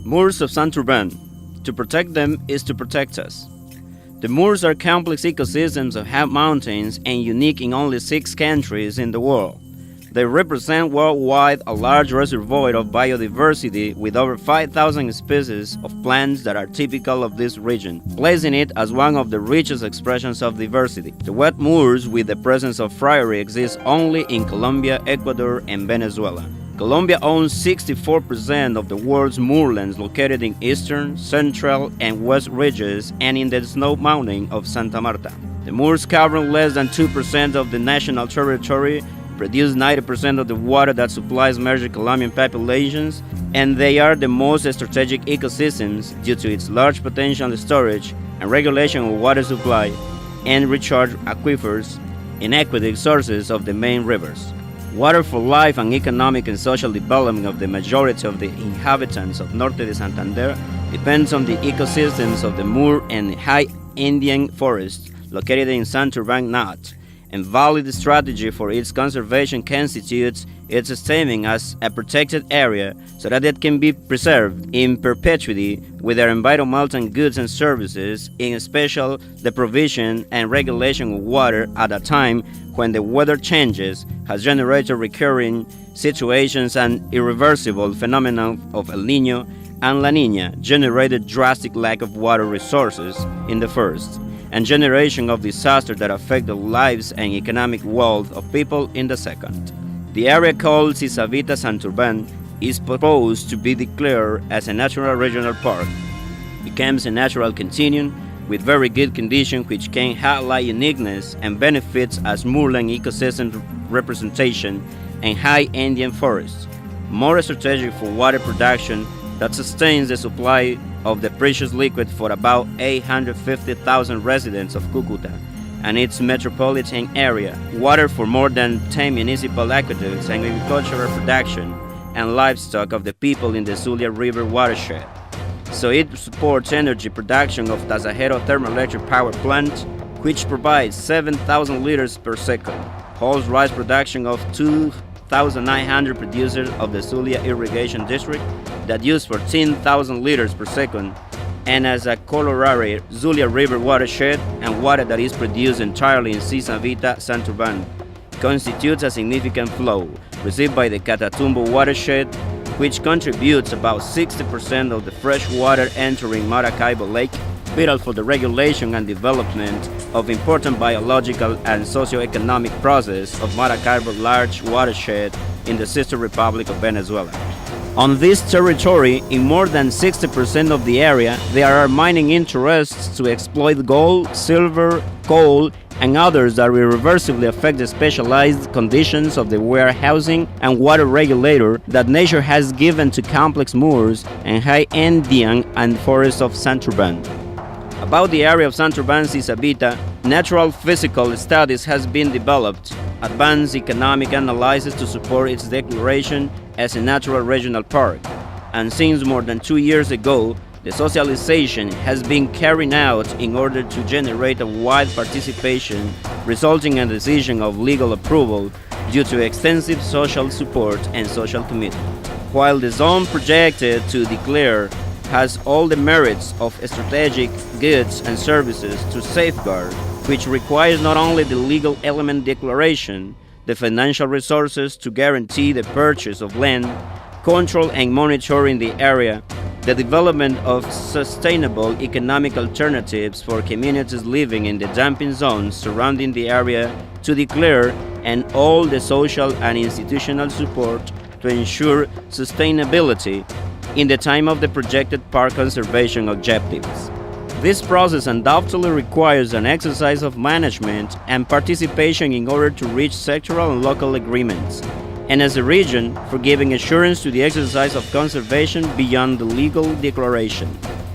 Moors of Santurbán. To protect them is to protect us. The Moors are complex ecosystems of high mountains and unique in only 6 countries in the world. They represent worldwide a large reservoir of biodiversity with over 5,000 species of plants that are typical of this region, placing it as one of the richest expressions of diversity. The wet moors with the presence of friary exist only in Colombia, Ecuador, and Venezuela. Colombia owns 64% of the world's moorlands located in eastern, central, and west ridges and in the snow mountain of Santa Marta. The moors cover less than 2% of the national territory, produce 90% of the water that supplies major Colombian populations, and they are the most strategic ecosystems due to its large potential storage and regulation of water supply and recharge aquifers and aqueduct sources of the main rivers. Water for life and economic and social development of the majority of the inhabitants of Norte de Santander depends on the ecosystems of the Moor and High Andean forest located in Santurbán North, and valid strategy for its conservation constitutes its esteeming as a protected area so that it can be preserved in perpetuity with their environmental goods and services, in special the provision and regulation of water at a time when the weather changes has generated recurring situations and irreversible phenomena of El Niño and La Niña generated drastic lack of water resources in the first, and generation of disasters that affect the lives and economic wealth of people in the second. The area called Cisavita Santurbán is proposed to be declared as a natural regional park. It becomes a natural continuum with very good conditions which can highlight uniqueness and benefits as moorland ecosystem representation and high Andean forests. More strategic for water production that sustains the supply of the precious liquid for about 850,000 residents of Cúcuta and its metropolitan area, water for more than 10 municipal aqueducts and agricultural production and livestock of the people in the Zulia River watershed. So it supports energy production of Tasajero thermoelectric power plant, which provides 7,000 liters per second, holds rice production of 2,900 producers of the Zulia irrigation district that use 14,000 liters per second, and as a corollary, Zulia River watershed and water that is produced entirely in Cisavita Santurbán constitutes a significant flow received by the Catatumbo watershed, which contributes about 60% of the fresh water entering Maracaibo Lake, vital for the regulation and development of important biological and socio-economic process of Maracaibo large watershed in the sister republic of Venezuela. On this territory, in more than 60% of the area, there are mining interests to exploit gold, silver, coal, and others that will irreversibly affect the specialized conditions of the warehousing and water regulator that nature has given to complex moors and high Andean and forests of Santurbán. About the area of Santurbán Cisavita, natural physical studies has been developed, advanced economic analysis to support its declaration as a natural regional park, and since more than 2 years ago, the socialization has been carried out in order to generate a wide participation, resulting in a decision of legal approval due to extensive social support and social commitment. While the zone projected to declare has all the merits of strategic goods and services to safeguard, which requires not only the legal element declaration, the financial resources to guarantee the purchase of land, control and monitoring the area, the development of sustainable economic alternatives for communities living in the dumping zones surrounding the area to declare, and all the social and institutional support to ensure sustainability in the time of the projected park conservation objectives. This process undoubtedly requires an exercise of management and participation in order to reach sectoral and local agreements, and as a region, for giving assurance to the exercise of conservation beyond the legal declaration.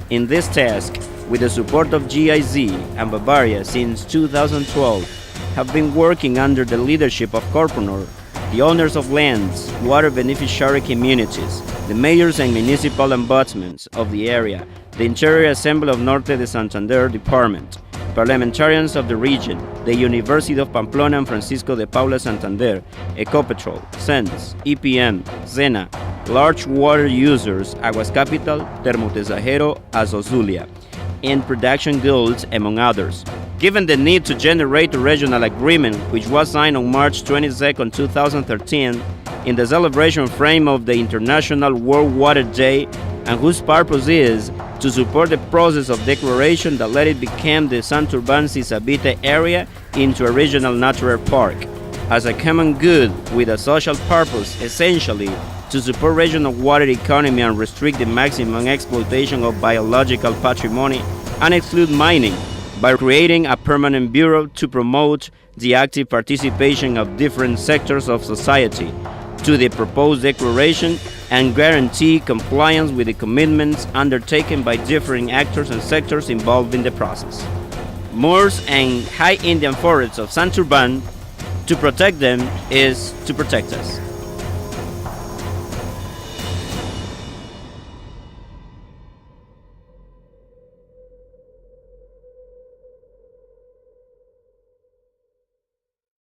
In this task, with the support of GIZ and Bavaria since 2012, have been working under the leadership of Corponor, the owners of lands, water beneficiary communities, the mayors and municipal ombudsmen of the area, the Interior Assembly of Norte de Santander Department, Parliamentarians of the region, the University of Pamplona and Francisco de Paula Santander, Ecopetrol, SENS, EPM, ZENA, large water users, Aguas Capital, Termotesajero, Azozulia, and production guilds, among others. Given the need to generate a regional agreement, which was signed on March 22, 2013, in the celebration frame of the International World Water Day, and whose purpose is to support the process of declaration that let it become the Santurbán Sisabite area into a regional natural park, as a common good with a social purpose, essentially to support regional water economy and restrict the maximum exploitation of biological patrimony and exclude mining, by creating a permanent bureau to promote the active participation of different sectors of society to the proposed declaration and guarantee compliance with the commitments undertaken by different actors and sectors involved in the process. Moors and high Indian forests of Santurbán, to protect them is to protect us.